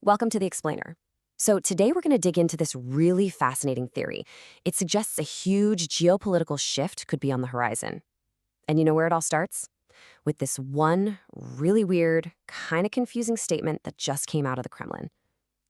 Welcome to the Explainer. So today we're going to dig into this really fascinating theory. It suggests a huge geopolitical shift could be on the horizon. And you know where it all starts? With this one really weird, kind of confusing statement that just came out of the Kremlin.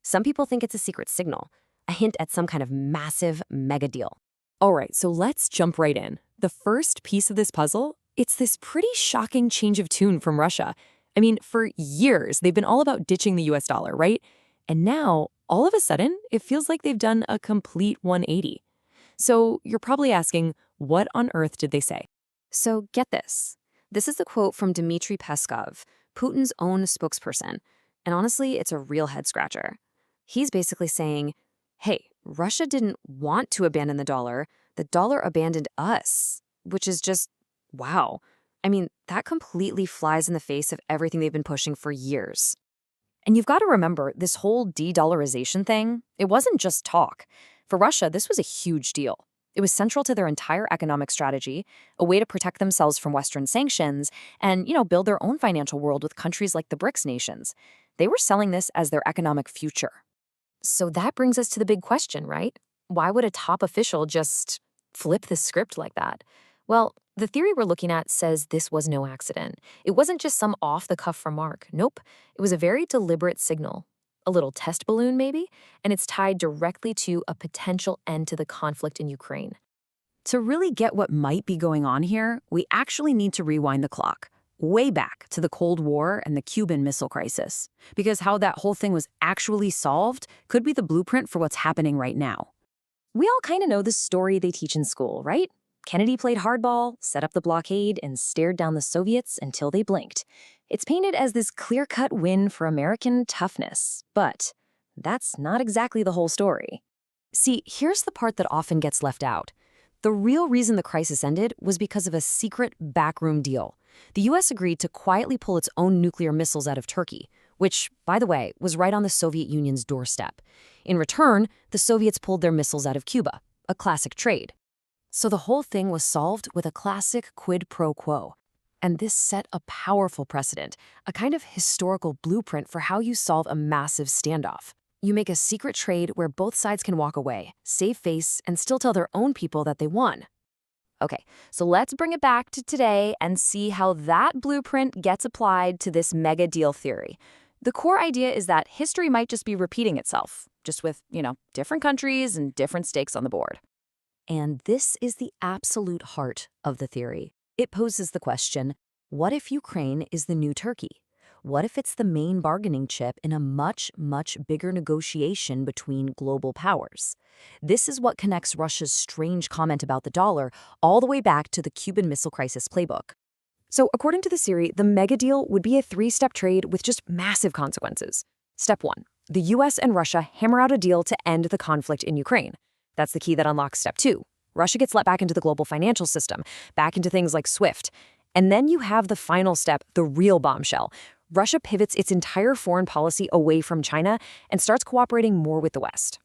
Some people think it's a secret signal, a hint at some kind of massive mega deal. All right, so let's jump right in. The first piece of this puzzle, it's this pretty shocking change of tune from Russia. I mean, for years, they've been all about ditching the US dollar, right? And now, all of a sudden, it feels like they've done a complete 180. So you're probably asking, what on earth did they say? So get this. This is the quote from Dmitry Peskov, Putin's own spokesperson. And honestly, it's a real head-scratcher. He's basically saying, hey, Russia didn't want to abandon the dollar abandoned us, which is just, wow. I mean, that completely flies in the face of everything they've been pushing for years. And you've got to remember, this whole de-dollarization thing, it wasn't just talk. For Russia, this was a huge deal. It was central to their entire economic strategy, a way to protect themselves from Western sanctions and, build their own financial world with countries like the BRICS nations. They were selling this as their economic future. So that brings us to the big question, right? Why would a top official just flip the script like that? Well, the theory we're looking at says this was no accident. It wasn't just some off-the-cuff remark. Nope. It was a very deliberate signal. A little test balloon, maybe? And it's tied directly to a potential end to the conflict in Ukraine. To really get what might be going on here, we actually need to rewind the clock, way back to the Cold War and the Cuban Missile Crisis, because how that whole thing was actually solved could be the blueprint for what's happening right now. We all kind of know the story they teach in school, right? Kennedy played hardball, set up the blockade, and stared down the Soviets until they blinked. It's painted as this clear-cut win for American toughness, but that's not exactly the whole story. See, here's the part that often gets left out. The real reason the crisis ended was because of a secret backroom deal. The US agreed to quietly pull its own nuclear missiles out of Turkey, which, by the way, was right on the Soviet Union's doorstep. In return, the Soviets pulled their missiles out of Cuba, a classic trade. So the whole thing was solved with a classic quid pro quo. And this set a powerful precedent, a kind of historical blueprint for how you solve a massive standoff. You make a secret trade where both sides can walk away, save face, and still tell their own people that they won. Okay, so let's bring it back to today and see how that blueprint gets applied to this mega deal theory. The core idea is that history might just be repeating itself, just with, different countries and different stakes on the board. And this is the absolute heart of the theory. It poses the question, what if Ukraine is the new Turkey? What if it's the main bargaining chip in a much, much bigger negotiation between global powers? This is what connects Russia's strange comment about the dollar all the way back to the Cuban Missile Crisis playbook. So according to the theory, the mega deal would be a three-step trade with just massive consequences. Step 1, the US and Russia hammer out a deal to end the conflict in Ukraine. That's the key that unlocks step 2. Russia gets let back into the global financial system, back into things like SWIFT. And then you have the final step, the real bombshell. Russia pivots its entire foreign policy away from China and starts cooperating more with the West.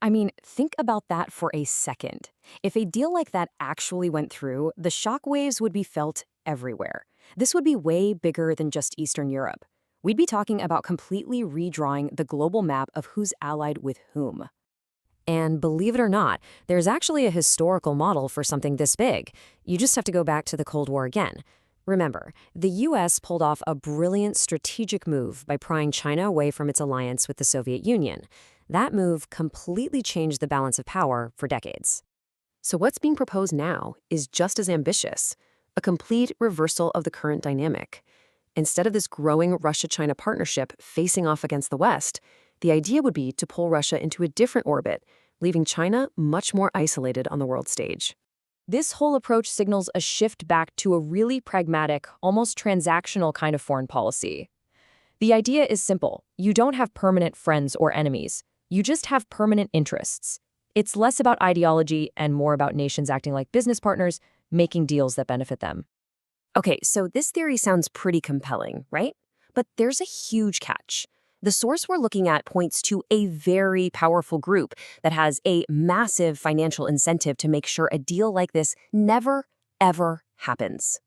I mean, think about that for a second. If a deal like that actually went through, the shockwaves would be felt everywhere. This would be way bigger than just Eastern Europe. We'd be talking about completely redrawing the global map of who's allied with whom. And believe it or not, there's actually a historical model for something this big. You just have to go back to the Cold War again. Remember, the US pulled off a brilliant strategic move by prying China away from its alliance with the Soviet Union. That move completely changed the balance of power for decades. So what's being proposed now is just as ambitious, a complete reversal of the current dynamic. Instead of this growing Russia-China partnership facing off against the West, the idea would be to pull Russia into a different orbit, leaving China much more isolated on the world stage. This whole approach signals a shift back to a really pragmatic, almost transactional kind of foreign policy. The idea is simple. You don't have permanent friends or enemies. You just have permanent interests. It's less about ideology and more about nations acting like business partners, making deals that benefit them. Okay, so this theory sounds pretty compelling, right? But there's a huge catch. The source we're looking at points to a very powerful group that has a massive financial incentive to make sure a deal like this never, ever happens.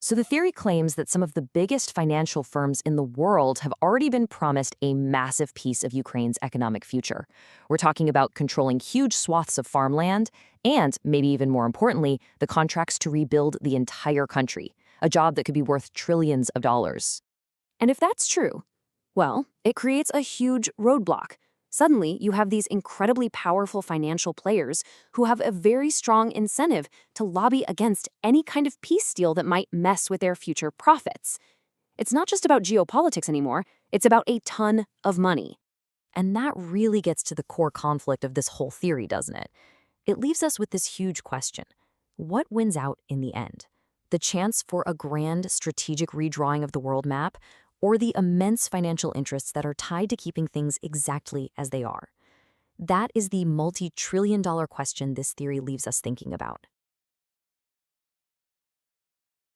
So the theory claims that some of the biggest financial firms in the world have already been promised a massive piece of Ukraine's economic future. We're talking about controlling huge swaths of farmland and, maybe even more importantly, the contracts to rebuild the entire country, a job that could be worth trillions of dollars. And if that's true, well, it creates a huge roadblock. Suddenly, you have these incredibly powerful financial players who have a very strong incentive to lobby against any kind of peace deal that might mess with their future profits. It's not just about geopolitics anymore, it's about a ton of money. And that really gets to the core conflict of this whole theory, doesn't it? It leaves us with this huge question. What wins out in the end? The chance for a grand strategic redrawing of the world map, or the immense financial interests that are tied to keeping things exactly as they are? That is the multi-trillion-dollar question this theory leaves us thinking about.